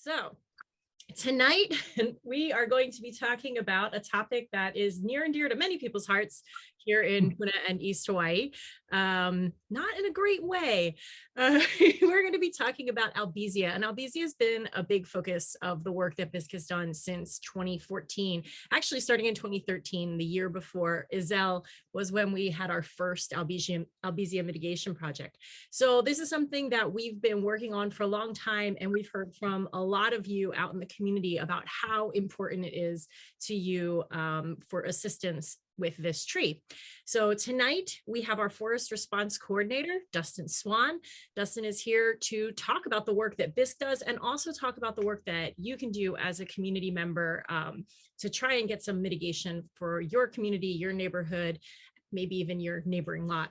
So tonight, we are going to be talking about a topic that is near and dear to many people's hearts here in Puna and East Hawaii. Not in a great way. We're going to be talking about Albizia, and Albizia has been a big focus of the work that BIISC has done since 2014. Actually, starting in 2013, the year before Isel, was when we had our first Albizia mitigation project. So this is something that we've been working on for a long time, and we've heard from a lot of you out in the community about how important it is to you for assistance with this tree. So tonight we have our forest response coordinator, Dustin Swan. Dustin is here to talk about the work that BIISC does and also talk about the work that you can do as a community member to try and get some mitigation for your community, your neighborhood, maybe even your neighboring lot.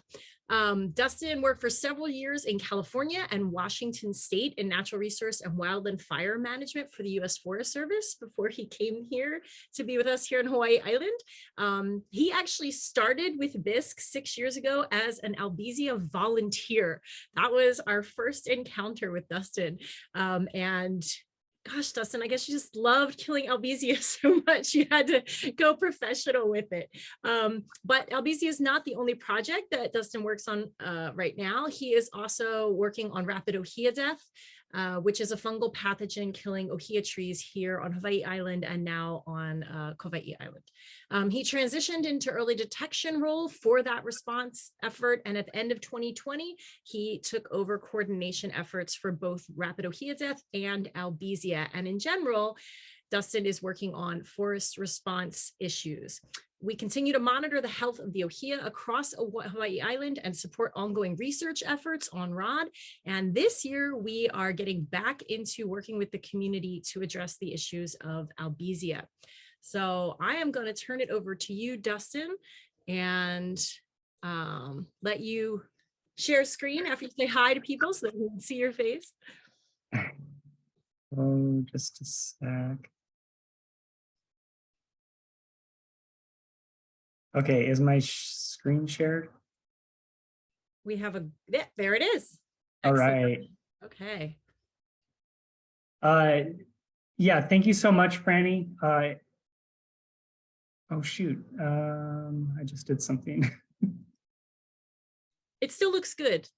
Dustin worked for several years in California and Washington State in natural resource and wildland fire management for the U.S. Forest Service before he came here to be with us here in Hawaii Island. He actually started with BIISC 6 years ago as an Albizia volunteer. That was our first encounter with Dustin. And gosh, Dustin, I guess you just loved killing Albizia so much you had to go professional with it. But Albizia is not the only project that Dustin works on right now. He is also working on rapid ohia death, which is a fungal pathogen killing ohia trees here on Hawaii Island and now on Kauai Island. He transitioned into early detection role for that response effort, and at the end of 2020, he took over coordination efforts for both rapid ohia death and Albizia. And in general, Dustin is working on forest response issues. We continue to monitor the health of the ohia across Hawaii Island and support ongoing research efforts on ROD. And this year, we are getting back into working with the community to address the issues of Albizia. So I am going to turn it over to you, Dustin, and let you share screen after you say hi to people so that we can see your face. Oh, just a sec. Okay, is my screen shared? We have there it is. All Excellent. right. Okay. Yeah, thank you so much, Franny. Oh shoot, I just did something. It still looks good.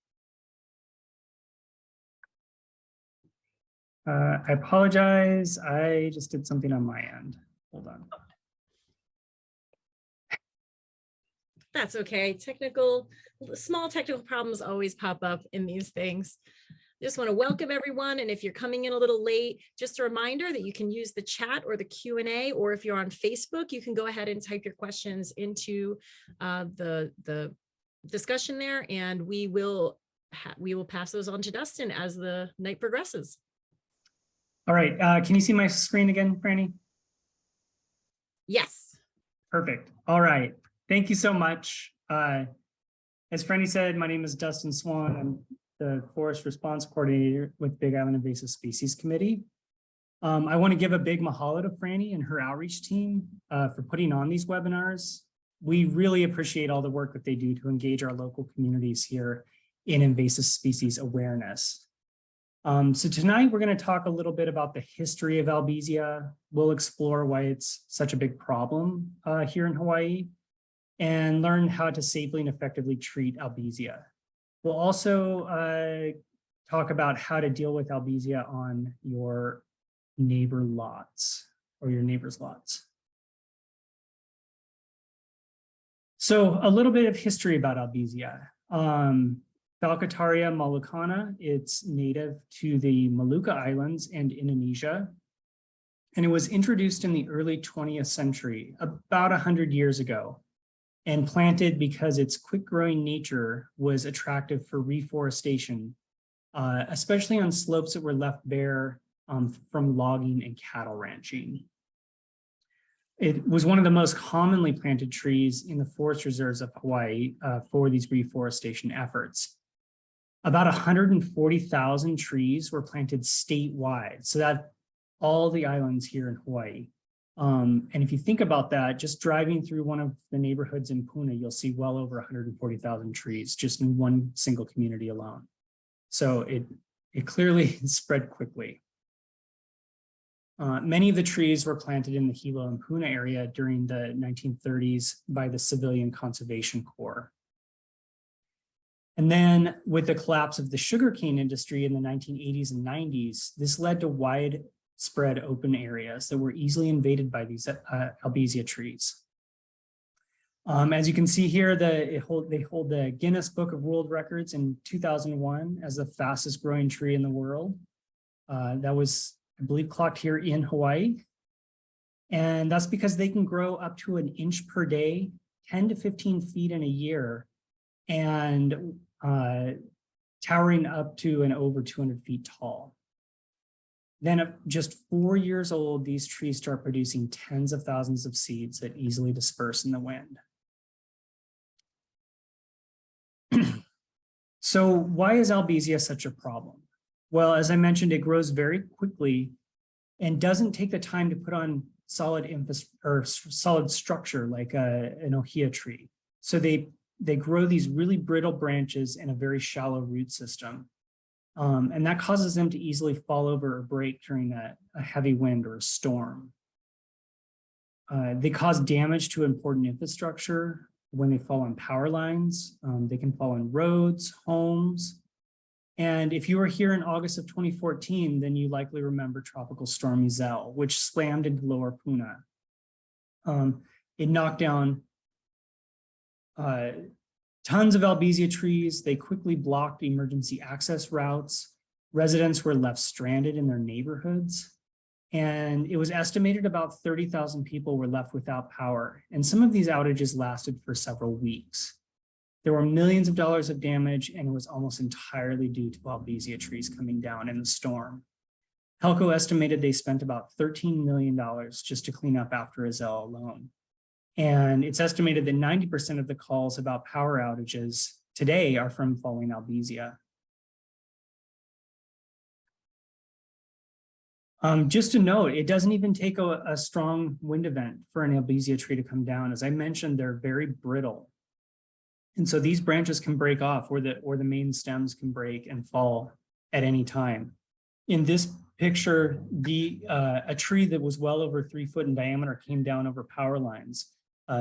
I apologize. I just did something on my end. Hold on. That's okay. Small technical problems always pop up in these things. Just want to welcome everyone. And if you're coming in a little late, just a reminder that you can use the chat or the Q&A, or if you're on Facebook, you can go ahead and type your questions into the discussion there, and we will pass those on to Dustin as the night progresses. All right. Can you see my screen again, Franny? Yes. Perfect. All right. Thank you so much. As Franny said, my name is Dustin Swan. I'm the Forest Response Coordinator with Big Island Invasive Species Committee. I want to give a big mahalo to Franny and her outreach team for putting on these webinars. We really appreciate all the work that they do to engage our local communities here in invasive species awareness. So tonight we're going to talk a little bit about the history of Albizia. We'll explore why it's such a big problem here in Hawaii, and learn how to safely and effectively treat Albizia. We'll also talk about how to deal with Albizia on your neighbor lots or your neighbor's lots. So a little bit of history about Albizia. Falcataria malucana, it's native to the Molucca Islands and Indonesia. And it was introduced in the early 20th century, about 100 years ago, and planted because its quick-growing nature was attractive for reforestation, especially on slopes that were left bare from logging and cattle ranching. It was one of the most commonly planted trees in the forest reserves of Hawaii for these reforestation efforts. About 140,000 trees were planted statewide, so that all the islands here in Hawaii. And if you think about that, just driving through one of the neighborhoods in Puna, you'll see well over 140,000 trees just in one single community alone. So it clearly spread quickly. Many of the trees were planted in the Hilo and Puna area during the 1930s by the Civilian Conservation Corps. And then with the collapse of the sugarcane industry in the 1980s and 90s, this led to widespread open areas that were easily invaded by these Albizia trees. As you can see here, they hold the Guinness Book of World Records in 2001 as the fastest growing tree in the world. That was, I believe, clocked here in Hawaii. And that's because they can grow up to an inch per day, 10 to 15 feet in a year, and towering up to and over 200 feet tall. Then at just 4 years old, these trees start producing tens of thousands of seeds that easily disperse in the wind. So why is Albizia such a problem? Well, as I mentioned, it grows very quickly and doesn't take the time to put on solid structure like an ohia tree. So they grow these really brittle branches in a very shallow root system. And that causes them to easily fall over or break during a heavy wind or a storm. They cause damage to important infrastructure when they fall on power lines. They can fall on roads, homes. And if you were here in August of 2014, then you likely remember Tropical Storm Iselle, which slammed into Lower Puna. It knocked down tons of Albizia trees. They quickly blocked emergency access routes. Residents were left stranded in their neighborhoods. And it was estimated about 30,000 people were left without power. And some of these outages lasted for several weeks. There were millions of dollars of damage, and it was almost entirely due to Albizia trees coming down in the storm. Helco estimated they spent about $13 million just to clean up after Iselle alone. And it's estimated that 90% of the calls about power outages today are from falling Albizia. Just to note, it doesn't even take a strong wind event for an Albizia tree to come down. As I mentioned, they're very brittle. And so these branches can break off, or the main stems can break and fall at any time. In this picture, a tree that was well over 3 foot in diameter came down over power lines,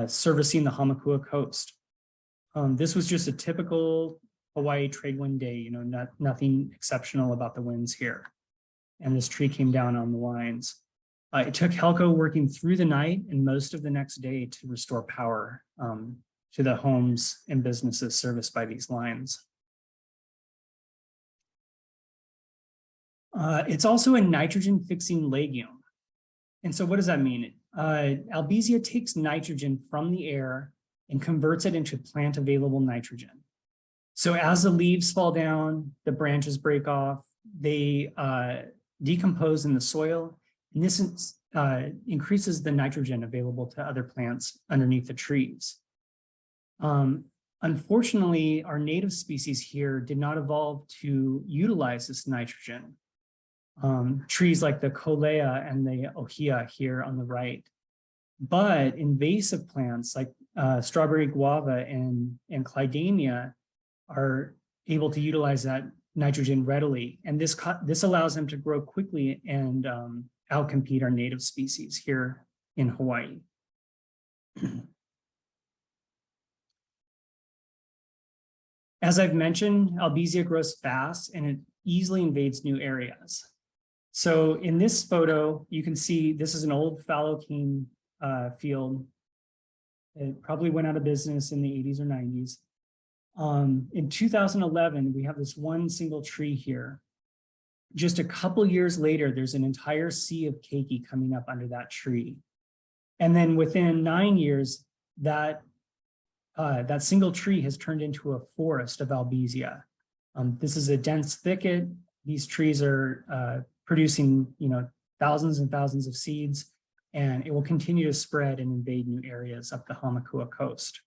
servicing the Hamakua coast. This was just a typical Hawaii trade wind day, nothing exceptional about the winds here. And this tree came down on the lines. It took Helco working through the night and most of the next day to restore power to the homes and businesses serviced by these lines. It's also a nitrogen-fixing legume. And so what does that mean? Albizia takes nitrogen from the air and converts it into plant-available nitrogen. So as the leaves fall down, the branches break off, they decompose in the soil, and this increases the nitrogen available to other plants underneath the trees. Unfortunately, our native species here did not evolve to utilize this nitrogen. Trees like the Kolea and the Ohia here on the right. But invasive plants like strawberry guava and Clidamia are able to utilize that nitrogen readily. And this allows them to grow quickly and outcompete our native species here in Hawaii. As I've mentioned, Albizia grows fast and it easily invades new areas. So in this photo, you can see this is an old fallow cane field. It probably went out of business in the 80s or 90s. In 2011, we have this one single tree here. Just a couple years later, there's an entire sea of keiki coming up under that tree. And then within 9 years, that single tree has turned into a forest of Albizia. This is a dense thicket. These trees are producing, thousands and thousands of seeds, and it will continue to spread and invade new areas up the Hamakua coast.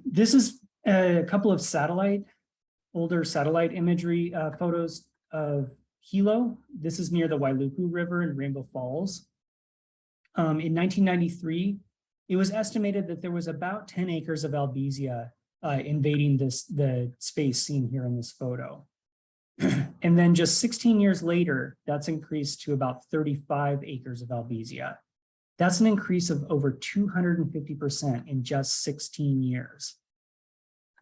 This is a couple of older satellite imagery photos of Hilo. This is near the Wailuku River in Rainbow Falls. In 1993, it was estimated that there was about 10 acres of Albizia invading the space seen here in this photo. And then just 16 years later, that's increased to about 35 acres of Albizia. That's an increase of over 250% in just 16 years.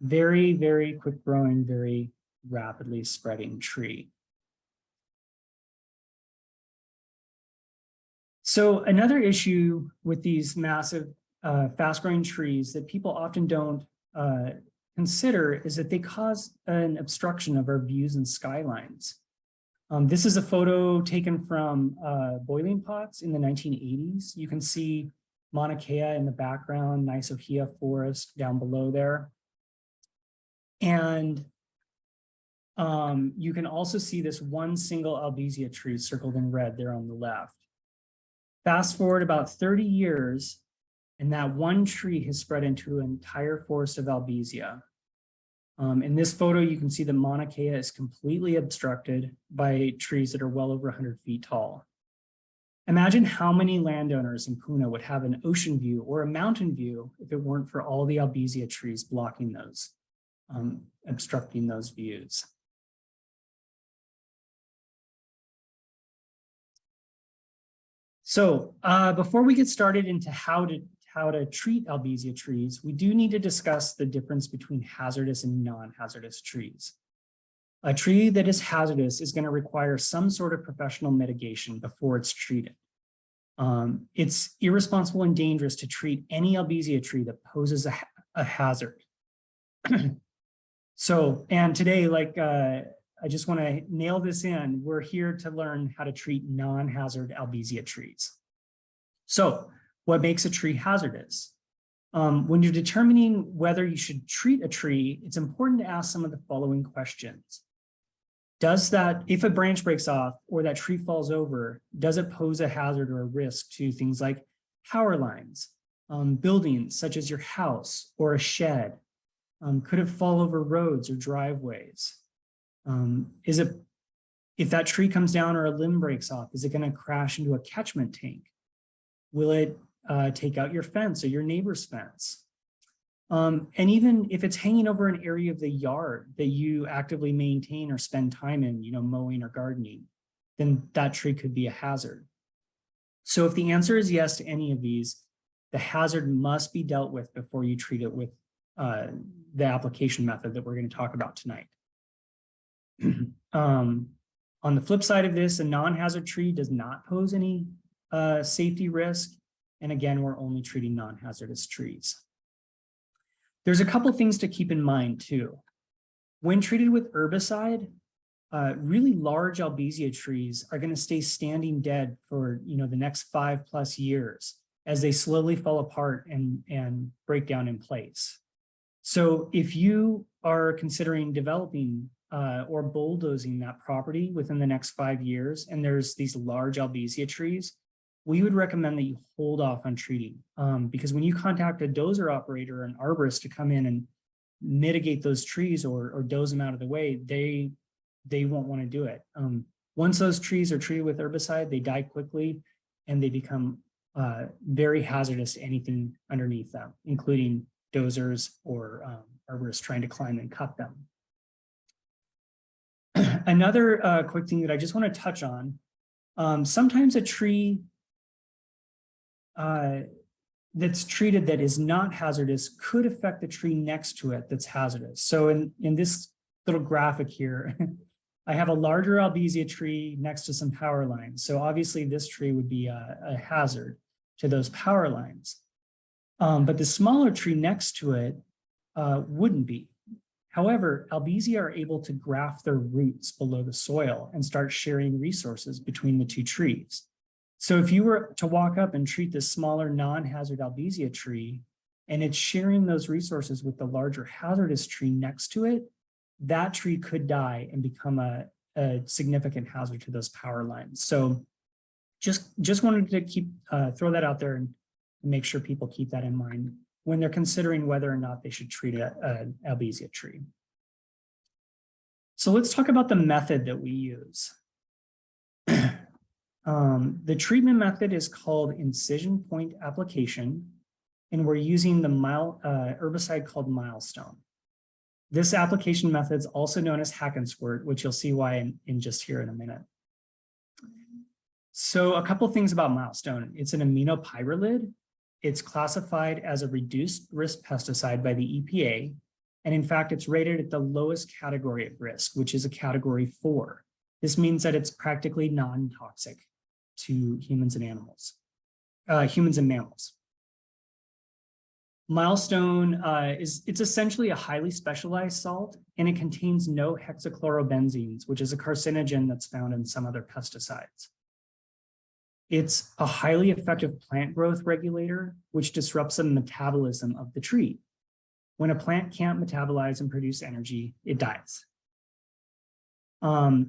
Very, very quick growing, very rapidly spreading tree. So another issue with these massive, fast-growing trees that people often don't consider is that they cause an obstruction of our views and skylines. This is a photo taken from boiling pots in the 1980s. You can see Mauna Kea in the background, Nisohea forest down below there. And you can also see this one single Albizia tree circled in red there on the left. Fast forward about 30 years, and that one tree has spread into an entire forest of Albizia. In this photo, you can see that Mauna Kea is completely obstructed by trees that are well over 100 feet tall. Imagine how many landowners in Puna would have an ocean view or a mountain view if it weren't for all the Albizia trees blocking those, obstructing those views. So before we get started into how to treat Albizia trees, we do need to discuss the difference between hazardous and non-hazardous trees. A tree that is hazardous is going to require some sort of professional mitigation before it's treated. It's irresponsible and dangerous to treat any Albizia tree that poses a hazard. So, and today, I just want to nail this in. We're here to learn how to treat non-hazard Albizia trees. So what makes a tree hazardous? When you're determining whether you should treat a tree, it's important to ask some of the following questions. Does that, if a branch breaks off or that tree falls over, does it pose a hazard or a risk to things like power lines, buildings such as your house or a shed? Could it fall over roads or driveways? If that tree comes down or a limb breaks off, is it going to crash into a catchment tank? Will it take out your fence or your neighbor's fence? And even if it's hanging over an area of the yard that you actively maintain or spend time in, mowing or gardening, then that tree could be a hazard. So if the answer is yes to any of these, the hazard must be dealt with before you treat it with the application method that we're going to talk about tonight. On the flip side of this, a non-hazard tree does not pose any safety risk. And again, we're only treating non-hazardous trees. There's a couple things to keep in mind too. When treated with herbicide, really large Albizia trees are going to stay standing dead for the next 5+ years as they slowly fall apart and break down in place. So if you are considering developing or bulldozing that property within the next 5 years, and there's these large Albizia trees, we would recommend that you hold off on treating because when you contact a dozer operator or an arborist to come in and mitigate those trees or doze them out of the way, they won't want to do it. Once those trees are treated with herbicide, they die quickly and they become very hazardous to anything underneath them, including dozers or arborists trying to climb and cut them. Another quick thing that I just want to touch on, sometimes a tree that's treated that is not hazardous could affect the tree next to it that's hazardous. So in this little graphic here, I have a larger Albizia tree next to some power lines. So obviously this tree would be a hazard to those power lines. But the smaller tree next to it wouldn't be. However, Albizia are able to graft their roots below the soil and start sharing resources between the two trees. So if you were to walk up and treat this smaller non-hazard Albizia tree, and it's sharing those resources with the larger hazardous tree next to it, that tree could die and become a significant hazard to those power lines. So just wanted to throw that out there and make sure people keep that in mind when they're considering whether or not they should treat an Albizia tree. So let's talk about the method that we use. The treatment method is called incision point application, and we're using the herbicide called Milestone. This application method is also known as hack and squirt, which you'll see why in just here in a minute. So a couple things about Milestone. It's an aminopyrrolid. It's classified as a reduced risk pesticide by the EPA. And in fact, it's rated at the lowest category of risk, which is a category 4. This means that it's practically non-toxic to humans and mammals. Milestone it's essentially a highly specialized salt, and it contains no hexachlorobenzenes, which is a carcinogen that's found in some other pesticides. It's a highly effective plant growth regulator, which disrupts the metabolism of the tree. When a plant can't metabolize and produce energy, it dies.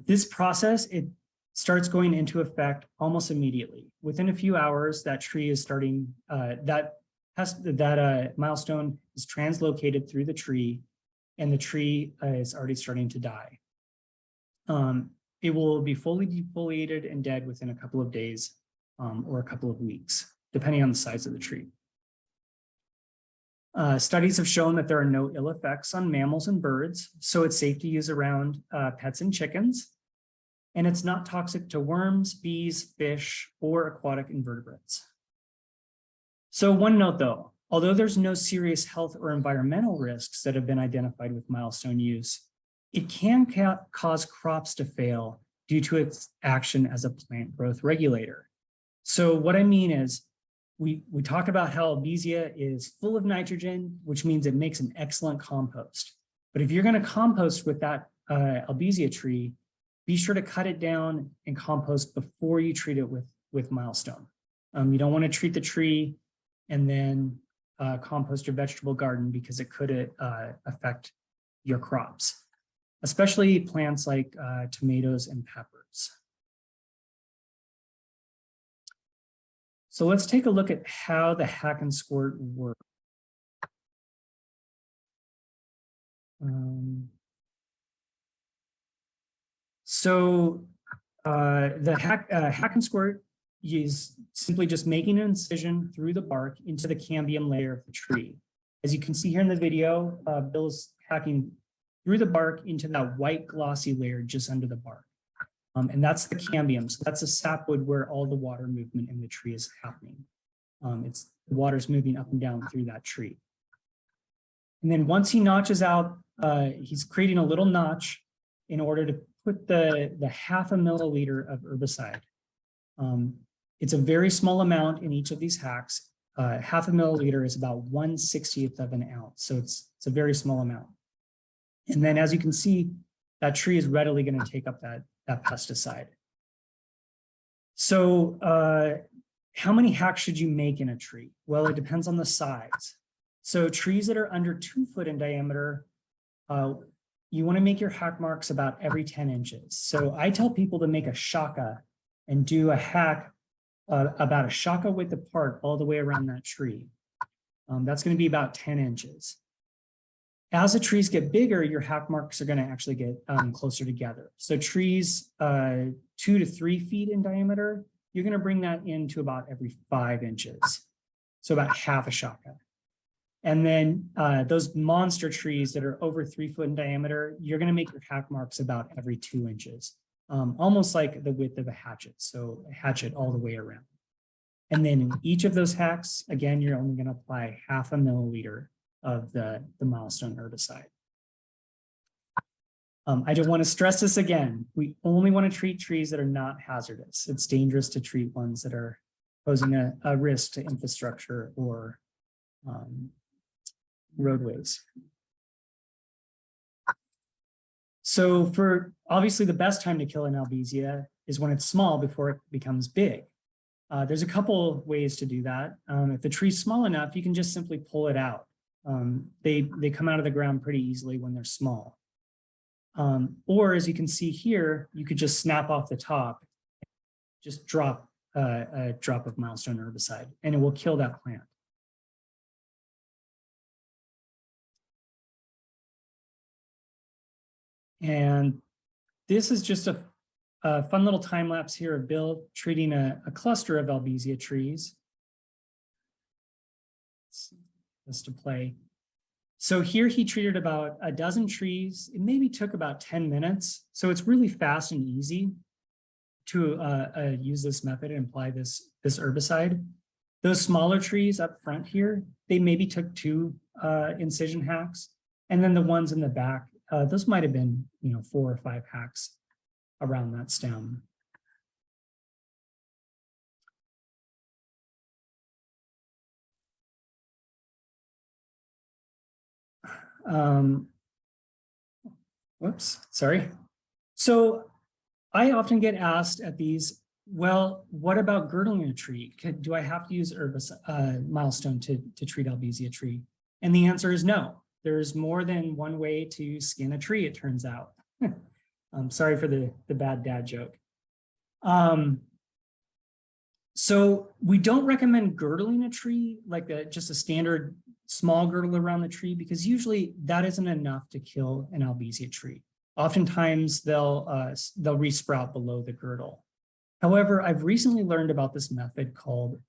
This process, it starts going into effect almost immediately. Within a few hours, that tree is starting, milestone is translocated through the tree, and the tree is already starting to die. It will be fully defoliated and dead within a couple of days or a couple of weeks, depending on the size of the tree. Studies have shown that there are no ill effects on mammals and birds, so it's safe to use around pets and chickens. And it's not toxic to worms, bees, fish, or aquatic invertebrates. So one note though, although there's no serious health or environmental risks that have been identified with Milestone use, it can cause crops to fail due to its action as a plant growth regulator. So what I mean is, we talk about how Albizia is full of nitrogen, which means it makes an excellent compost. But if you're going to compost with that Albizia tree, be sure to cut it down and compost before you treat it with Milestone. You don't want to treat the tree and then compost your vegetable garden, because it could affect your crops, especially plants like tomatoes and peppers. So let's take a look at how the hack and squirt works. The hack and squirt is simply just making an incision through the bark into the cambium layer of the tree. As you can see here in the video, Bill's hacking through the bark into that white glossy layer just under the bark. And that's the cambium. So that's the sapwood where all the water movement in the tree is happening. The water's moving up and down through that tree. And then once he notches out, he's creating a little notch in order to put the 0.5 milliliter of herbicide. It's a very small amount in each of these hacks. 0.5 milliliter is about 1/60th of an ounce. So it's a very small amount. And then as you can see, that tree is readily going to take up that pesticide. So how many hacks should you make in a tree? Well, it depends on the size. So trees that are under 2 foot in diameter, you want to make your hack marks about every 10 inches. So I tell people to make a shaka and do a hack about a shaka width apart all the way around that tree. That's going to be about 10 inches. As the trees get bigger, your hack marks are going to actually get closer together. So trees 2 to 3 feet in diameter, you're going to bring that into about every 5 inches. So about half a shaka. And then those monster trees that are over 3 foot in diameter, you're going to make your hack marks about every 2 inches, almost like the width of a hatchet. So a hatchet all the way around. And then in each of those hacks, again, you're only going to apply 0.5 milliliter of the Milestone herbicide. I just want to stress this again. We only want to treat trees that are not hazardous. It's dangerous to treat ones that are posing a risk to infrastructure or roadways. So obviously the best time to kill an Albizia is when it's small before it becomes big. There's a couple ways to do that. If the tree's small enough, you can just simply pull it out. They come out of the ground pretty easily when they're small. Or as you can see here, you could just snap off the top, just drop a drop of Milestone herbicide, and it will kill that plant. And this is just a fun little time lapse here of Bill treating a cluster of Albizia trees. Just to play. So here he treated about a dozen trees. It maybe took about 10 minutes. So it's really fast and easy to use this method and apply this herbicide. Those smaller trees up front here, they maybe took 2 incision hacks. And then the ones in the back, those might have been, 4 or 5 hacks around that stem. Whoops, sorry. So I often get asked at these, well, what about girdling a tree? Do I have to use Milestone to treat Albizia tree? And the answer is no. There's more than one way to skin a tree, it turns out. I'm sorry for the bad dad joke. So we don't recommend girdling a tree like just a standard small girdle around the tree, because usually that isn't enough to kill an Albizia tree. Oftentimes they'll resprout below the girdle. However, I've recently learned about this method called,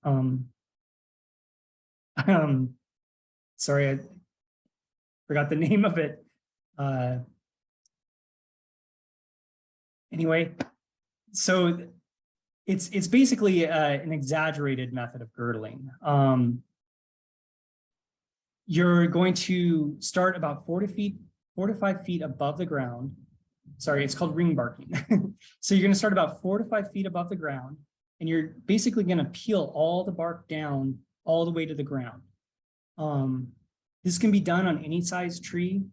sorry, I forgot the name of it. Anyway, so it's basically an exaggerated method of girdling. You're going to start about 4 to 5 feet above the ground. Sorry, it's called ring barking. So you're going to start about 4 to 5 feet above the ground, and you're basically going to peel all the bark down all the way to the ground. This can be done on any size tree,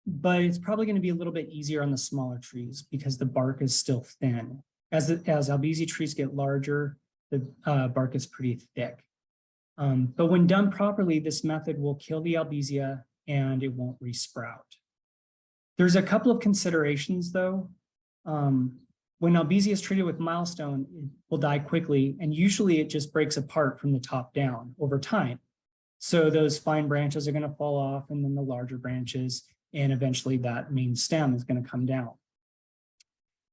but it's probably going to be a little bit easier on the smaller trees because the bark is still thin. As Albizia trees get larger, the bark is pretty thick. But when done properly, this method will kill the Albizia and it won't resprout. There's a couple of considerations though. When Albizia is treated with Milestone, it will die quickly, and usually it just breaks apart from the top down over time. So those fine branches are going to fall off, and then the larger branches, and eventually that main stem is going to come down.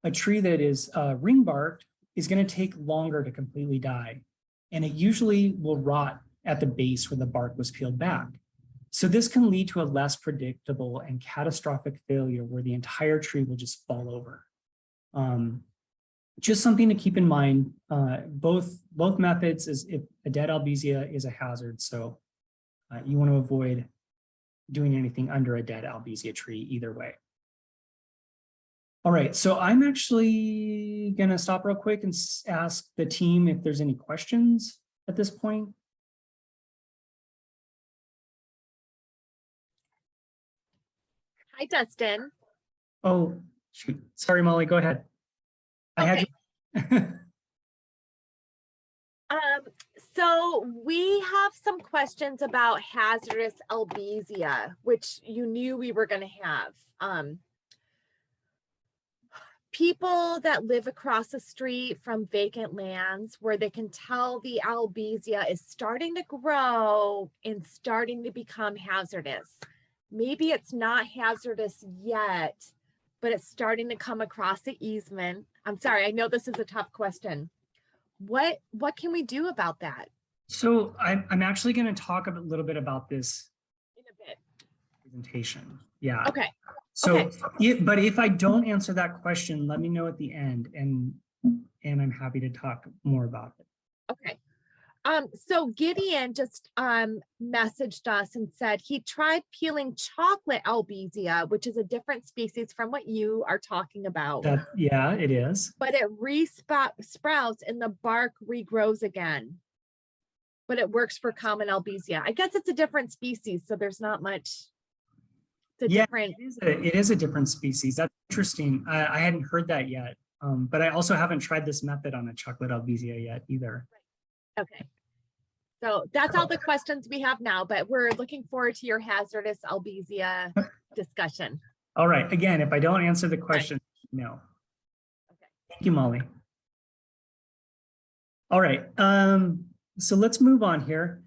A tree that is ring barked is going to take longer to completely die, and it usually will rot at the base where the bark was peeled back. So this can lead to a less predictable and catastrophic failure where the entire tree will just fall over. Just something to keep in mind. Both methods is if a dead Albizia is a hazard, so you want to avoid doing anything under a dead Albizia tree either way. All right, so I'm actually going to stop real quick and ask the team if there's any questions at this point. Hi, Dustin. Oh, shoot. Sorry, Molly, go ahead. Okay. So we have some questions about hazardous Albizia, which you knew we were going to have. People that live across the street from vacant lands where they can tell the Albizia is starting to grow and starting to become hazardous. Maybe it's not hazardous yet, but it's starting to come across the easement. I'm sorry, I know this is a tough question. What can we do about that? So I'm actually going to talk a little bit about this In a bit. Presentation. Yeah. Okay. So, but if I don't answer that question, let me know at the end, and I'm happy to talk more about it. Okay. So Gideon just messaged us and said he tried peeling chocolate Albizia, which is a different species from what you are talking about. Yeah, it is. But it sprouts and the bark regrows again. But it works for common Albizia. I guess it's a different species, so there's not much. Different. It is a different species. That's interesting. I hadn't heard that yet, but I also haven't tried this method on a chocolate Albizia yet either. Okay. So that's all the questions we have now, but we're looking forward to your hazardous Albizia discussion. All right. Again, if I don't answer the question, no. Okay. Thank you, Molly. All right. So let's move on here.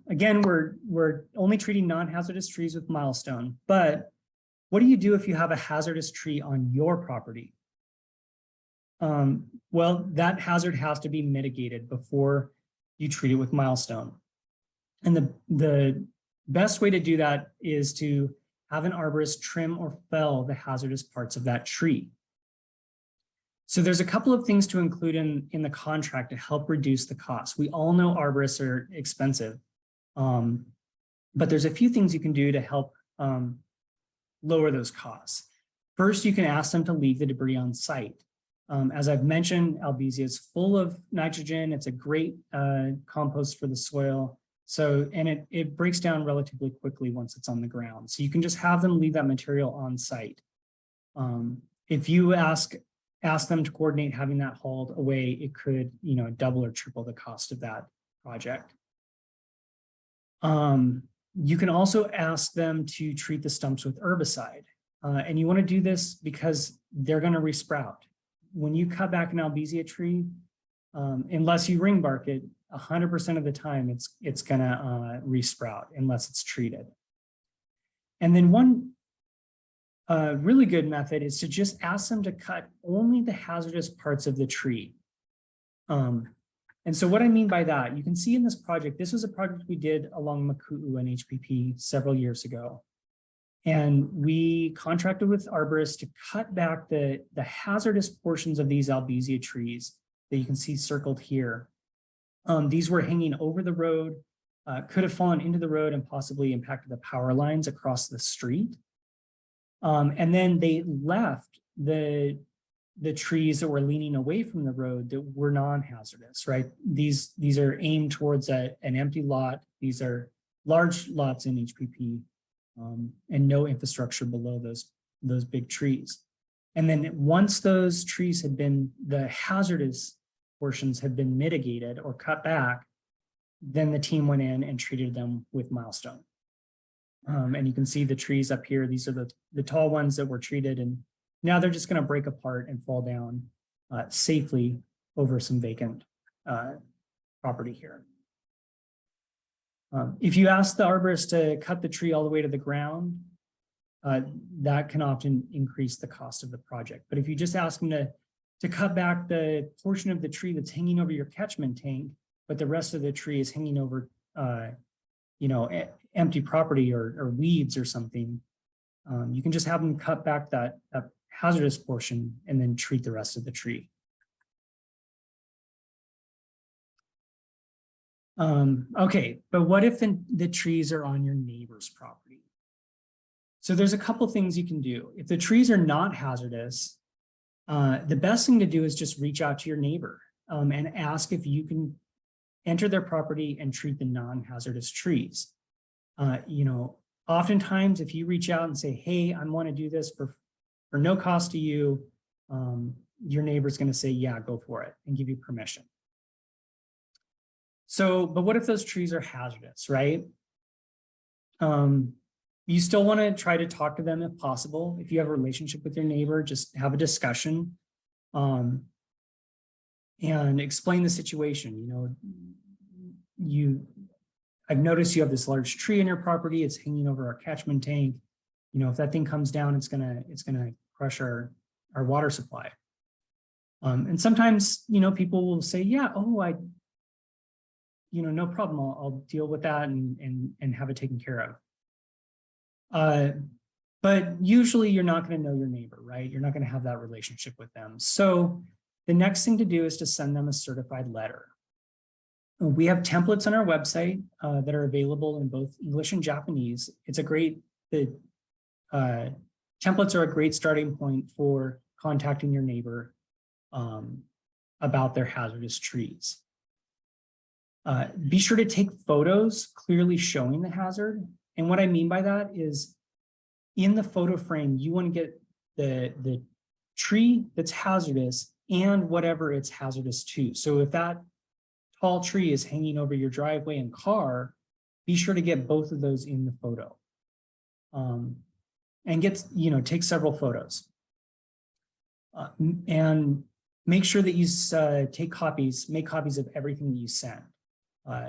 Again, we're only treating non-hazardous trees with Milestone, but what do you do if you have a hazardous tree on your property? Well, that hazard has to be mitigated before you treat it with Milestone. And the best way to do that is to have an arborist trim or fell the hazardous parts of that tree. So there's a couple of things to include in the contract to help reduce the cost. We all know arborists are expensive, but there's a few things you can do to help lower those costs. First, you can ask them to leave the debris on site. As I've mentioned, Albizia is full of nitrogen. It's a great compost for the soil. And it breaks down relatively quickly once it's on the ground. So you can just have them leave that material on site. If you ask them to coordinate having that hauled away, it could, double or triple the cost of that project. You can also ask them to treat the stumps with herbicide. And you want to do this because they're going to resprout. When you cut back an Albizia tree, unless you ring bark it, 100% of the time it's going to resprout unless it's treated. And then one really good method is to just ask them to cut only the hazardous parts of the tree. And so what I mean by that, you can see in this project, this was a project we did along Maku'u and HPP several years ago. And we contracted with arborists to cut back the hazardous portions of these Albizia trees that you can see circled here. These were hanging over the road, could have fallen into the road and possibly impacted the power lines across the street. And then they left the trees that were leaning away from the road that were non-hazardous, right? These are aimed towards an empty lot. These are large lots in HPP. And no infrastructure below those big trees. And then once those trees had been, the hazardous portions had been mitigated or cut back, then the team went in and treated them with Milestone. And you can see the trees up here. These are the tall ones that were treated, and now they're just going to break apart and fall down safely over some vacant property here. If you ask the arborist to cut the tree all the way to the ground, that can often increase the cost of the project. But if you just ask them to cut back the portion of the tree that's hanging over your catchment tank, but the rest of the tree is hanging over, empty property or weeds or something, you can just have them cut back that hazardous portion and then treat the rest of the tree. Okay, but what if the trees are on your neighbor's property? So there's a couple things you can do. If the trees are not hazardous, the best thing to do is just reach out to your neighbor and ask if you can enter their property and treat the non-hazardous trees. Oftentimes if you reach out and say, hey, I want to do this for no cost to you, your neighbor's going to say, yeah, go for it, and give you permission. So, but what if those trees are hazardous, right? You still want to try to talk to them if possible. If you have a relationship with your neighbor, just have a discussion and explain the situation. I've noticed you have this large tree in your property. It's hanging over our catchment tank. If that thing comes down, it's gonna crush our water supply. And sometimes, people will say, yeah, oh, no problem. I'll deal with that and have it taken care of. But usually you're not going to know your neighbor, right? You're not going to have that relationship with them. So the next thing to do is to send them a certified letter. We have templates on our website that are available in both English and Japanese. Templates are a great starting point for contacting your neighbor about their hazardous trees. Be sure to take photos clearly showing the hazard. And what I mean by that is in the photo frame, you want to get the tree that's hazardous and whatever it's hazardous to. So if that tall tree is hanging over your driveway and car, be sure to get both of those in the photo. And take several photos. And make sure that you make copies of everything that you send.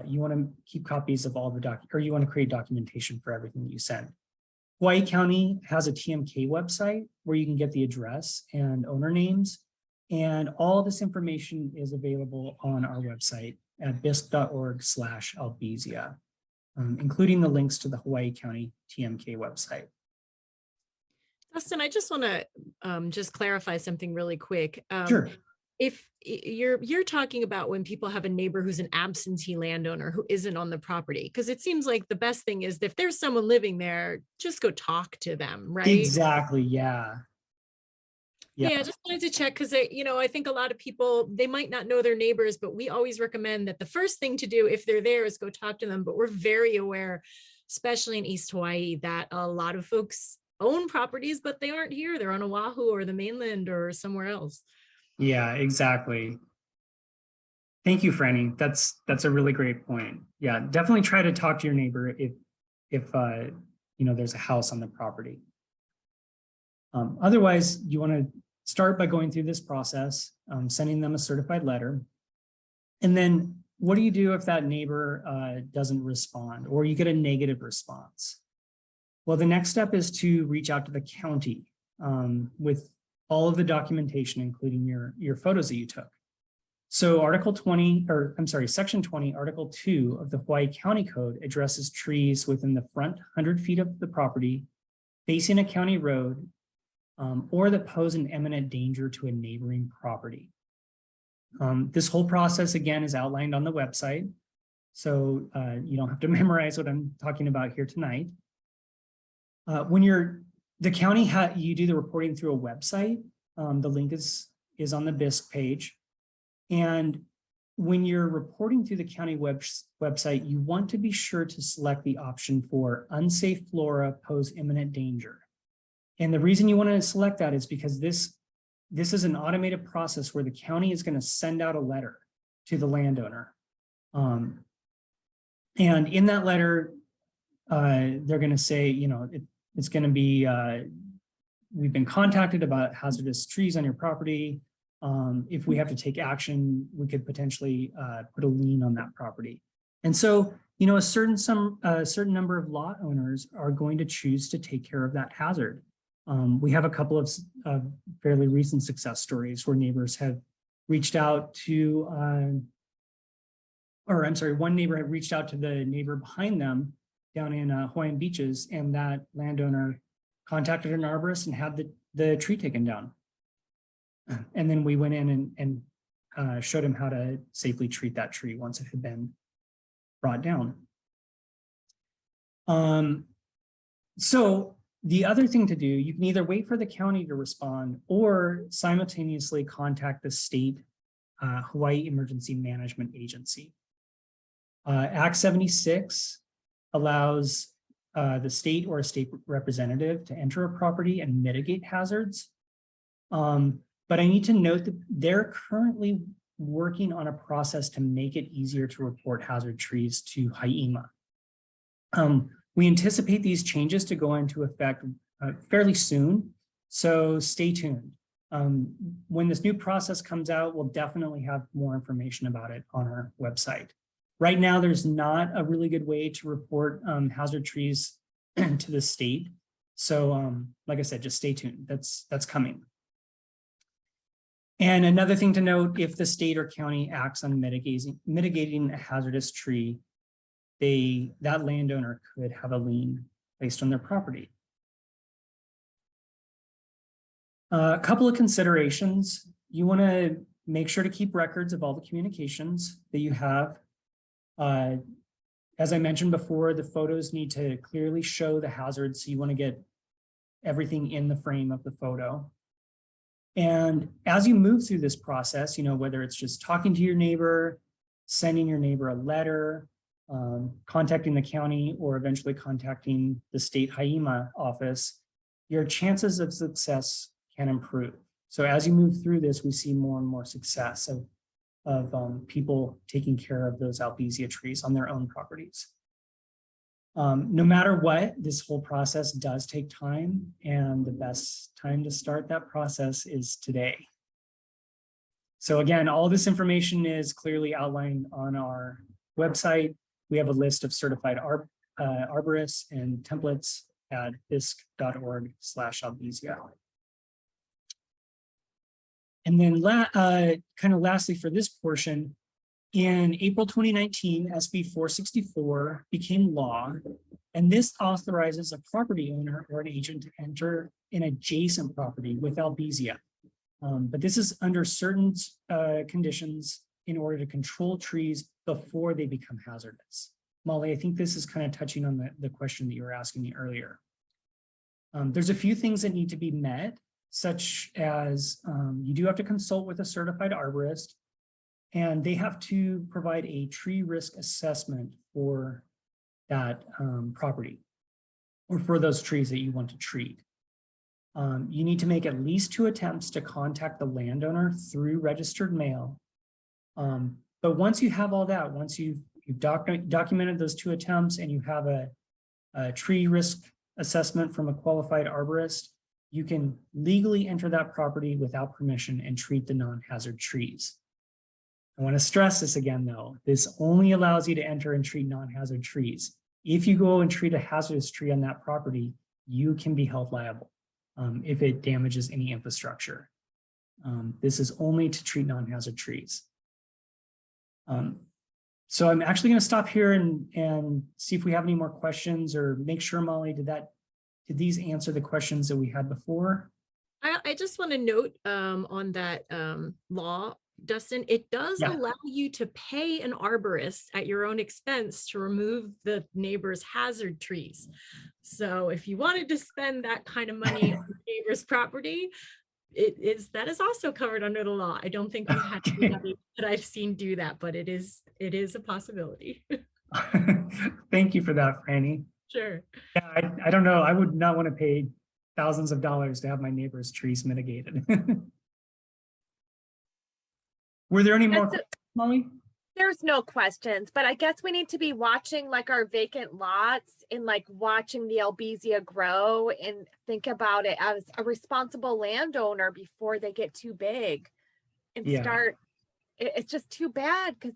You want to keep copies of all the you want to create documentation for everything that you send. Hawaii County has a TMK website where you can get the address and owner names, and all this information is available on our website at BIISC.org/Albizia. including the links to the Hawaii County TMK website. Dustin, I just want to just clarify something really quick. Sure. If you're talking about when people have a neighbor who's an absentee landowner who isn't on the property, because it seems like the best thing is if there's someone living there, just go talk to them, right? Exactly. Yeah. Yeah, I just wanted to check because I think a lot of people, they might not know their neighbors, but we always recommend that the first thing to do if they're there is go talk to them. But we're very aware, especially in East Hawaii, that a lot of folks own properties, but they aren't here. They're on Oahu or the mainland or somewhere else. Yeah, exactly. Thank you, Franny. That's a really great point. Yeah, definitely try to talk to your neighbor if there's a house on the property. Otherwise, you want to start by going through this process, sending them a certified letter. And then what do you do if that neighbor doesn't respond or you get a negative response? Well, the next step is to reach out to the county with all of the documentation, including your photos that you took. So Section 20, Article 2 of the Hawaii County Code addresses trees within the front 100 feet of the property, facing a county road, or that pose an imminent danger to a neighboring property. This whole process, again, is outlined on the website. So you don't have to memorize what I'm talking about here tonight. When the county, you do the reporting through a website. The link is on the BIISC page. And when you're reporting through the county website, you want to be sure to select the option for unsafe flora pose imminent danger. And the reason you want to select that is because this is an automated process where the county is going to send out a letter to the landowner. And in that letter, they're going to say, it's going to be, we've been contacted about hazardous trees on your property. If we have to take action, we could potentially put a lien on that property. And so, a certain number of lot owners are going to choose to take care of that hazard. We have a couple of fairly recent success stories where neighbors have reached out to, one neighbor had reached out to the neighbor behind them down in Hawaiian Beaches, and that landowner contacted an arborist and had the tree taken down. And then we went in and showed him how to safely treat that tree once it had been brought down. So the other thing to do, you can either wait for the county to respond or simultaneously contact the state Hawaii Emergency Management Agency. Act 76 allows the state or a state representative to enter a property and mitigate hazards. But I need to note that they're currently working on a process to make it easier to report hazard trees to HIEMA. We anticipate these changes to go into effect fairly soon, so stay tuned. When this new process comes out, we'll definitely have more information about it on our website. Right now, there's not a really good way to report hazard trees to the state. So like I said, just stay tuned. That's coming. And another thing to note, if the state or county acts on mitigating a hazardous tree, that landowner could have a lien placed on their property. A couple of considerations. You want to make sure to keep records of all the communications that you have. As I mentioned before, the photos need to clearly show the hazards, so you want to get everything in the frame of the photo. And as you move through this process, whether it's just talking to your neighbor, sending your neighbor a letter, contacting the county, or eventually contacting the state HIEMA office, your chances of success can improve. So as you move through this, we see more and more success of people taking care of those Albizia trees on their own properties. No matter what, this whole process does take time, and the best time to start that process is today. So again, all this information is clearly outlined on our website. We have a list of certified arborists and templates at BIISC.org/Albizia. And then kind of lastly for this portion, in April 2019, SB 464 became law, and this authorizes a property owner or an agent to enter an adjacent property with Albizia. But this is under certain conditions in order to control trees before they become hazardous. Molly, I think this is kind of touching on the question that you were asking me earlier. There's a few things that need to be met, such as you do have to consult with a certified arborist, and they have to provide a tree risk assessment for that property or for those trees that you want to treat. You need to make at least 2 attempts to contact the landowner through registered mail. But once you have all that, once you've documented those 2 attempts and you have a tree risk assessment from a qualified arborist, you can legally enter that property without permission and treat the non-hazard trees. I want to stress this again, though. This only allows you to enter and treat non-hazard trees. If you go and treat a hazardous tree on that property, you can be held liable if it damages any infrastructure. This is only to treat non-hazard trees. So I'm actually going to stop here and see if we have any more questions, or make sure, Molly, did these answer the questions that we had before? I just want to note on that law, Dustin, it does allow you to pay an arborist at your own expense to remove the neighbor's hazard trees. So if you wanted to spend that kind of money on the neighbor's property, that is also covered under the law. I don't think we've had anybody that I've seen do that, but it is a possibility. Thank you for that, Franny. Sure. Yeah, I don't know. I would not want to pay thousands of dollars to have my neighbor's trees mitigated. Were there any more questions, Molly? There's no questions, but I guess we need to be watching like our vacant lots and like watching the Albizia grow and think about it as a responsible landowner before they get too big and start. It's just too bad because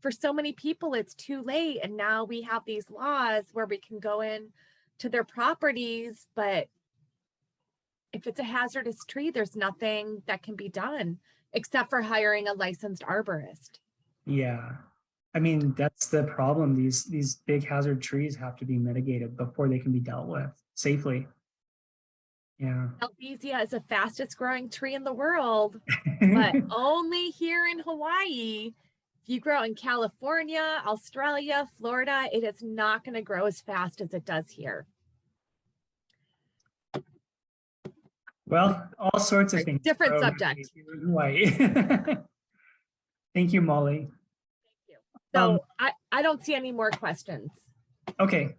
for so many people it's too late, and now we have these laws where we can go in to their properties, but if it's a hazardous tree, there's nothing that can be done except for hiring a licensed arborist. Yeah, I mean, that's the problem. These big hazard trees have to be mitigated before they can be dealt with safely. Yeah. Albizia is the fastest growing tree in the world, but only here in Hawaii. If you grow in California, Australia, Florida, it is not going to grow as fast as it does here. Well, all sorts of things. Different subject. Hawaii. Thank you, Molly. Thank you. So I don't see any more questions. Okay.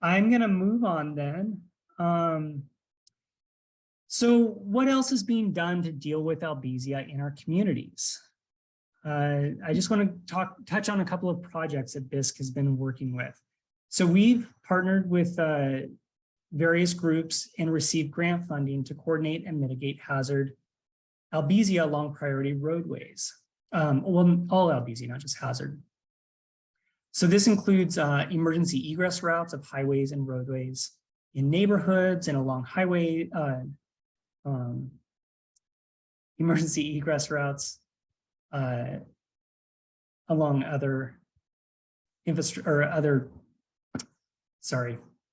I'm going to move on then. So what else is being done to deal with Albizia in our communities? I just want to touch on a couple of projects that BIISC has been working with. So we've partnered with various groups and received grant funding to coordinate and mitigate hazard Albizia along priority roadways. Well, all Albizia, not just hazard. So this includes emergency egress routes of highways and roadways in neighborhoods and along highway, emergency egress routes along other infrastructure or other,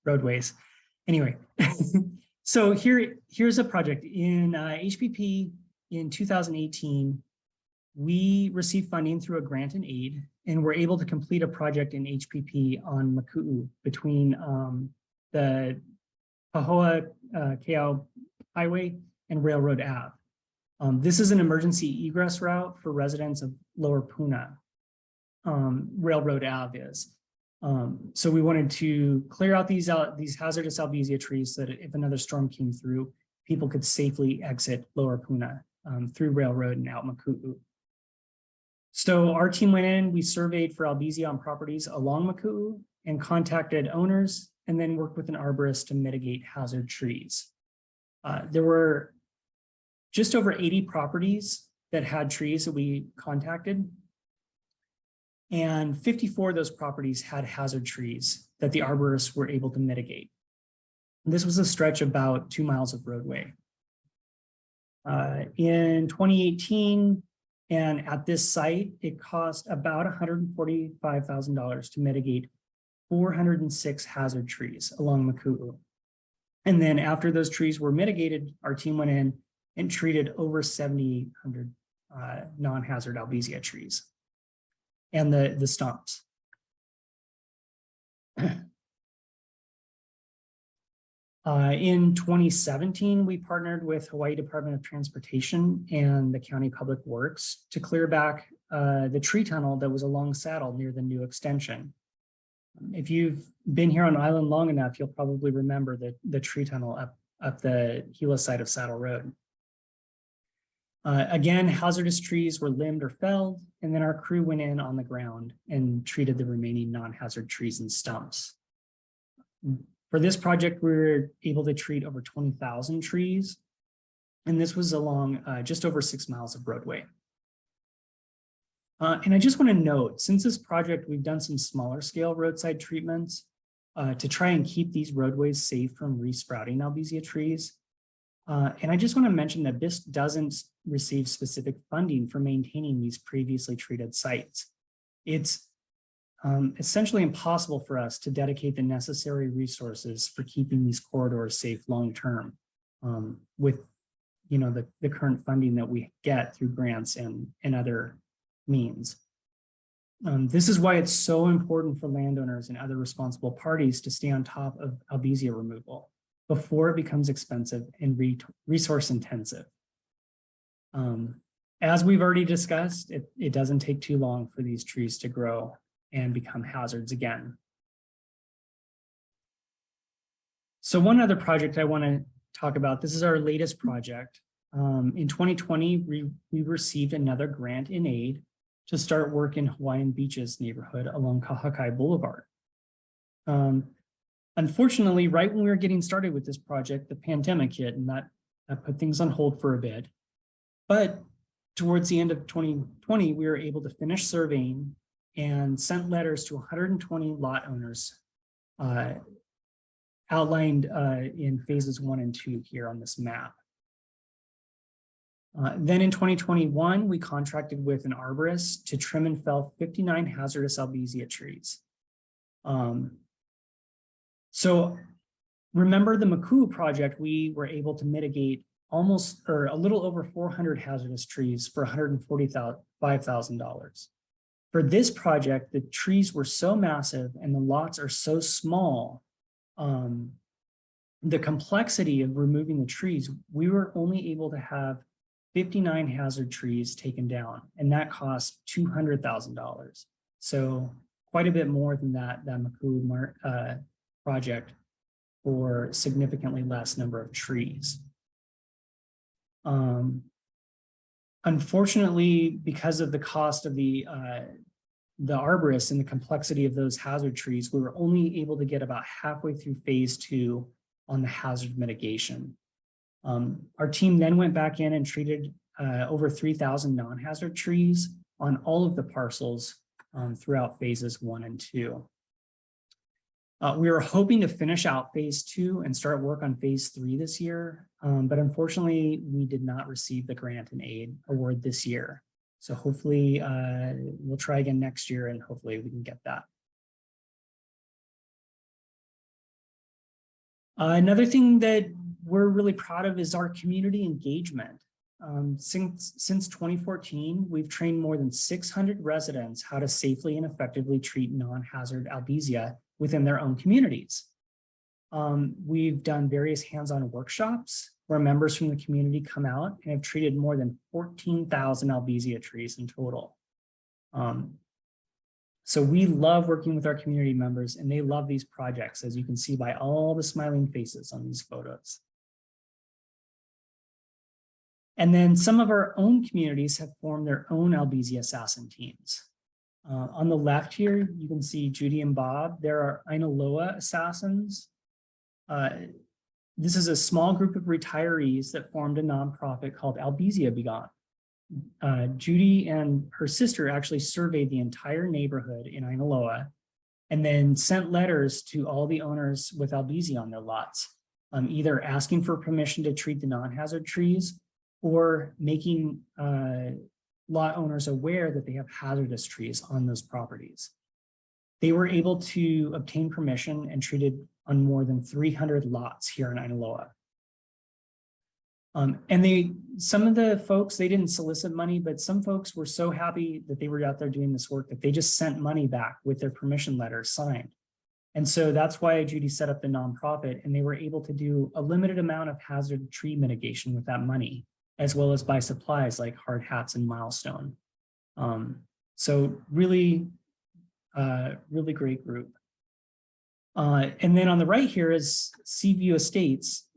roadways. Anyway, so here's a project in HPP in 2018. We received funding through a grant and aid, and we're able to complete a project in HPP on Maku'u between the Pahoa Keau Highway and Railroad Ave. This is an emergency egress route for residents of Lower Puna. Railroad Ave is. So we wanted to clear out these hazardous Albizia trees so that if another storm came through, people could safely exit Lower Puna through Railroad and out Maku'u. So our team went in, we surveyed for Albizia on properties along Maku'u and contacted owners, and then worked with an arborist to mitigate hazard trees. There were just over 80 properties that had trees that we contacted, and 54 of those properties had hazard trees that the arborists were able to mitigate. This was a stretch of about 2 miles of roadway. In 2018, And at this site, it cost about $145,000 to mitigate 406 hazard trees along Makuu. And then after those trees were mitigated, our team went in and treated over 7,800 non-hazard Albizia trees and the stumps. In 2017, we partnered with Hawaii Department of Transportation and the County Public Works to clear back the tree tunnel that was along Saddle near the new extension. If you've been here on island long enough, you'll probably remember the tree tunnel up the Gila side of Saddle Road. Again, hazardous trees were limbed or felled, and then our crew went in on the ground and treated the remaining non-hazard trees and stumps. For this project, we were able to treat over 20,000 trees, and this was along just over 6 miles of roadway. And I just want to note, since this project, we've done some smaller scale roadside treatments to try and keep these roadways safe from resprouting Albizia trees. And I just want to mention that BIISC doesn't receive specific funding for maintaining these previously treated sites. It's essentially impossible for us to dedicate the necessary resources for keeping these corridors safe long-term with the current funding that we get through grants and other means. This is why it's so important for landowners and other responsible parties to stay on top of Albizia removal before it becomes expensive and resource intensive. As we've already discussed, it doesn't take too long for these trees to grow and become hazards again. So one other project I want to talk about, this is our latest project. In 2020, we received another grant in aid to start work in Hawaiian Beaches neighborhood along Kahakai Boulevard. Unfortunately, right when we were getting started with this project, the pandemic hit, and that put things on hold for a bit. But towards the end of 2020, we were able to finish surveying and sent letters to 120 lot owners outlined in phases 1 and 2 here on this map. Then in 2021, we contracted with an arborist to trim and fell 59 hazardous Albizia trees. So remember the Makuu project, we were able to mitigate almost or a little over 400 hazardous trees for $145,000. For this project, the trees were so massive and the lots are so small, the complexity of removing the trees, we were only able to have 59 hazard trees taken down, and that cost $200,000. So quite a bit more than that Makuu project for significantly less number of trees. Unfortunately, because of the cost of the arborist and the complexity of those hazard trees, we were only able to get about halfway through phase 2 on the hazard mitigation. Our team then went back in and treated over 3,000 non-hazard trees on all of the parcels throughout phases 1 and 2. We were hoping to finish out phase 2 and start work on phase 3 this year, but unfortunately, we did not receive the grant and aid award this year. So hopefully we'll try again next year and hopefully we can get that. Another thing that we're really proud of is our community engagement. Since 2014, we've trained more than 600 residents how to safely and effectively treat non-hazard Albizia within their own communities. We've done various hands-on workshops where members from the community come out and have treated more than 14,000 Albizia trees in total. So we love working with our community members and they love these projects, as you can see by all the smiling faces on these photos. And then some of our own communities have formed their own Albizia assassin teams. On the left here, you can see Judy and Bob. There are Aina Loa assassins. This is a small group of retirees that formed a nonprofit called Albizia Begon. Judy and her sister actually surveyed the entire neighborhood in Aina Loa and then sent letters to all the owners with Albizia on their lots, either asking for permission to treat the non-hazard trees or making lot owners aware that they have hazardous trees on those properties. They were able to obtain permission and treated on more than 300 lots here in Ainaloa. And some of the folks, they didn't solicit money, but some folks were so happy that they were out there doing this work that they just sent money back with their permission letter signed. And so that's why Judy set up the nonprofit, and they were able to do a limited amount of hazard tree mitigation with that money, as well as buy supplies like hard hats and Milestone. So really, really great group. And then on the right here is Seaview Estates.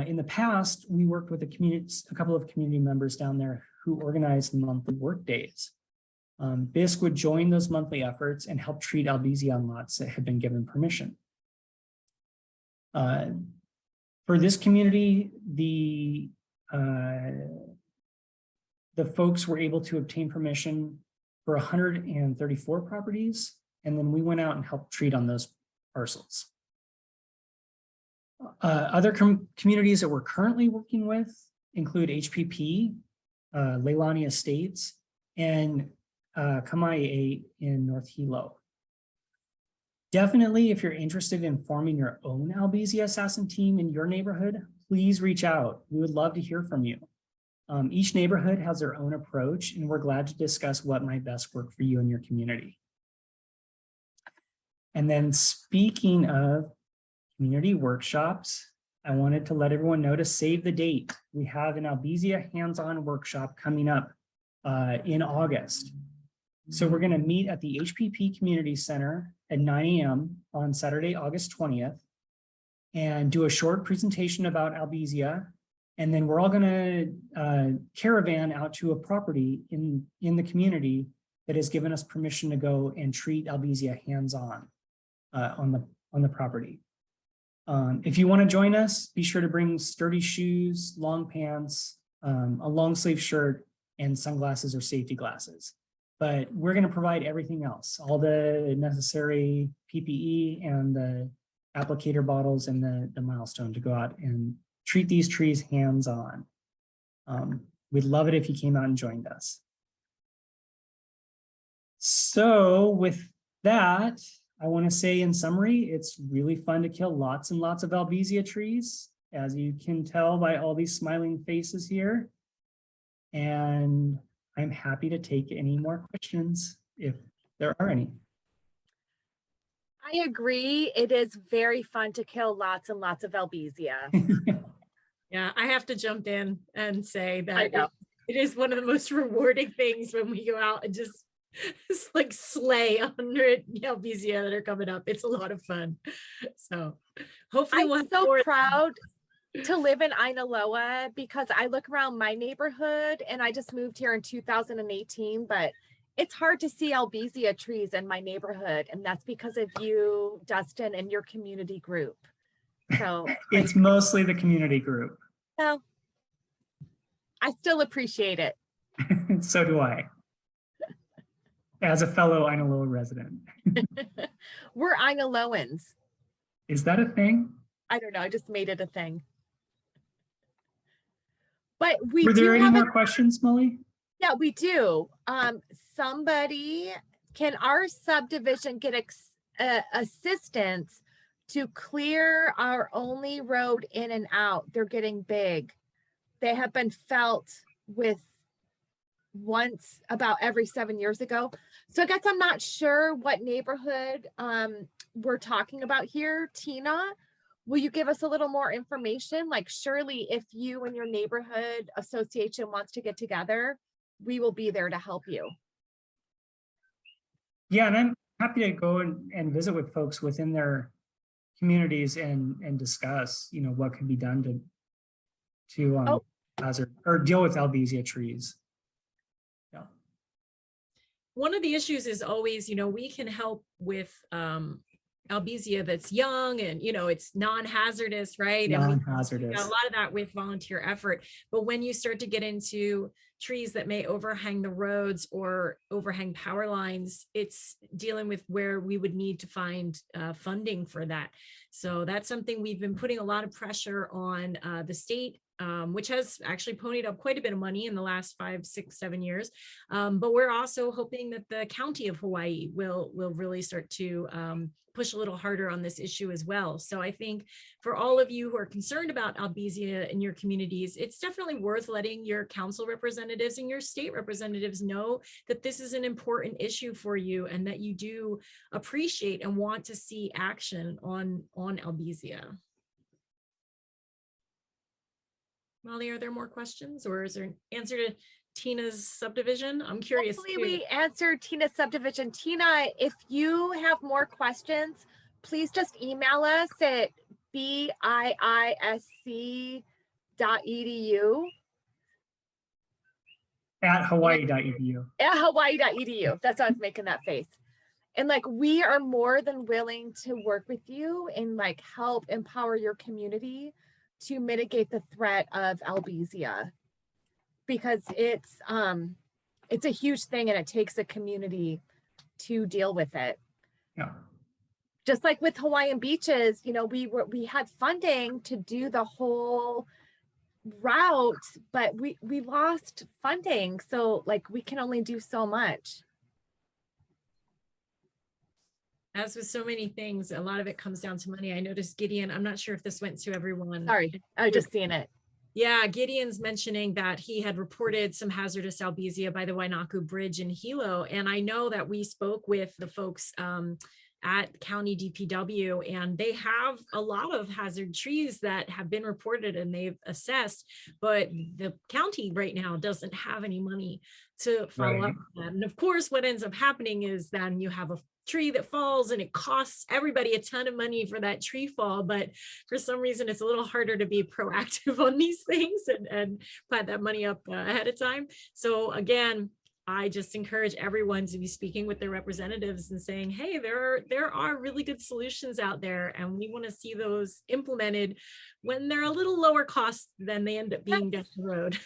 In the past, we worked with a couple of community members down there who organized monthly work days. BIISC would join those monthly efforts and help treat Albizia on lots that had been given permission. For this community, the folks were able to obtain permission for 134 properties, and then we went out and helped treat on those parcels. Other communities that we're currently working with include HPP, Leilani Estates, and Kamai in North Hilo. Definitely, if you're interested in forming your own Albizia assassin team in your neighborhood, please reach out. We would love to hear from you. Each neighborhood has their own approach, and we're glad to discuss what might best work for you and your community. And then speaking of community workshops, I wanted to let everyone know to save the date. We have an Albizia hands-on workshop coming up in August. So we're going to meet at the HPP Community Center at 9 a.m. on Saturday, August 20th, and do a short presentation about Albizia. And then we're all going to caravan out to a property in the community that has given us permission to go and treat Albizia hands-on on the property. If you want to join us, be sure to bring sturdy shoes, long pants, a long sleeve shirt, and sunglasses or safety glasses. But we're going to provide everything else, all the necessary PPE and the applicator bottles and the Milestone to go out and treat these trees hands-on. We'd love it if you came out and joined us. So with that, I want to say in summary, it's really fun to kill lots and lots of Albizia trees, as you can tell by all these smiling faces here. And I'm happy to take any more questions if there are any. I agree. It is very fun to kill lots and lots of Albizia. Yeah, I have to jump in and say I that know. it is one of the most rewarding things when we go out and just like slay 100 Albizia that are coming up. It's a lot of fun. So hopefully we'll I'm have so more. proud to live in Ainaloa because I look around my neighborhood and I just moved here in 2018, but it's hard to see Albizia trees in my neighborhood. And that's because of you, Dustin, and your community group. So It's mostly the community group. well, I still appreciate it. So do I, as a fellow Ainaloa resident. We're Ainaloans. Is that a thing? I don't know. I just made it a thing. But we Were do there any have more questions, Molly? Yeah, we do. Can our subdivision get assistance to clear our only road in and out? They're getting big. They have been felt with once about every 7 years ago. So I guess I'm not sure what neighborhood we're talking about here. Tina, will you give us a little more information? Like surely if you and your neighborhood association wants to get together, we will be there to help you. Yeah, and I'm happy to go and visit with folks within their communities and discuss, you know, what can be done to hazard or deal with Albizia trees. Yeah. One of the issues is always, you know, we can help with Albizia that's young and, you know, it's non-hazardous, right? Non-hazardous. And we got a lot of that with volunteer effort. But when you start to get into trees that may overhang the roads or overhang power lines, it's dealing with where we would need to find funding for that. So that's something we've been putting a lot of pressure on the state which has actually ponied up quite a bit of money in the last 5, 6, 7 years. But we're also hoping that the county of Hawaii will really start to push a little harder on this issue as well. So I think for all of you who are concerned about Albizia in your communities, it's definitely worth letting your council representatives and your state representatives know that this is an important issue for you and that you do appreciate and want to see action on Albizia. Molly, are there more questions, or is there an answer to Tina's subdivision? I'm curious. Hopefully we answered Tina's subdivision. Tina, if you have more questions, please just email us at BIISC.edu. At Hawaii.edu. At Hawaii.edu. That's why I was making that face. And like, we are more than willing to work with you and like help empower your community to mitigate the threat of Albizia, because it's a huge thing and it takes a community to deal with it. Yeah. Just like with Hawaiian beaches, you know, we had funding to do the whole route, but we lost funding. So like we can only do so much. As with so many things, a lot of it comes down to money. I noticed Gideon, I'm not sure if this went to everyone. Sorry, I was just seeing it. Yeah, Gideon's mentioning that he had reported some hazardous Albizia by the Wainaku Bridge in Hilo. And I know that we spoke with the folks at County DPW, and they have a lot of hazard trees that have been reported and they've assessed, but the county right now doesn't have any money to follow up on that. And of course, what ends up happening is then you have a tree that falls and it costs everybody a ton of money for that tree fall, but for some reason it's a little harder to be proactive on these things and put that money up ahead of time. So again, I just encourage everyone to be speaking with their representatives and saying, hey, there are really good solutions out there, and we want to see those implemented when they're a little lower cost than they end up being down the road.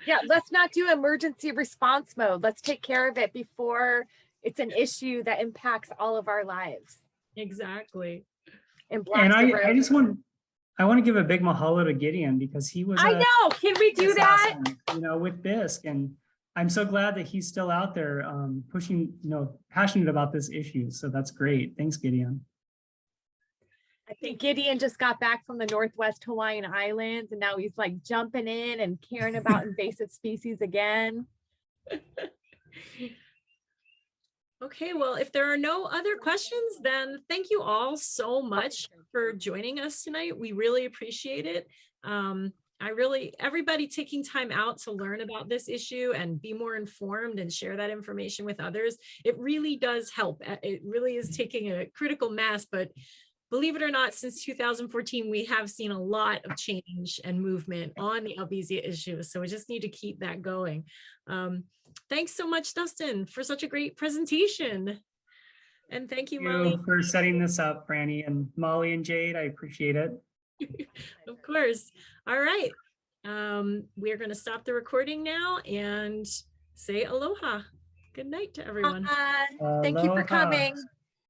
Yeah, let's not do emergency response mode. Let's take care of it before it's an issue that impacts all of our lives. Exactly. And I just want to give a big mahalo to Gideon, because he was I know, can we do that? You know, with BIISC, and I'm so glad that he's still out there pushing, you know, passionate about this issue. So that's great. Thanks, Gideon. I think Gideon just got back from the Northwest Hawaiian Islands, and now he's like jumping in and caring about invasive species again. Okay, well, if there are no other questions, then thank you all so much for joining us tonight. We really appreciate it. Everybody taking time out to learn about this issue and be more informed and share that information with others, it really does help. It really is taking a critical mass, but believe it or not, since 2014, we have seen a lot of change and movement on the Albizia issue. So we just need to keep that going. Thanks so much, Dustin, for such a great presentation. And thank you, Molly, for setting this up, Franny, and Molly and Jade. I appreciate it. Of course. All right. We're going to stop the recording now and say aloha. Good night to everyone. Thank you for coming.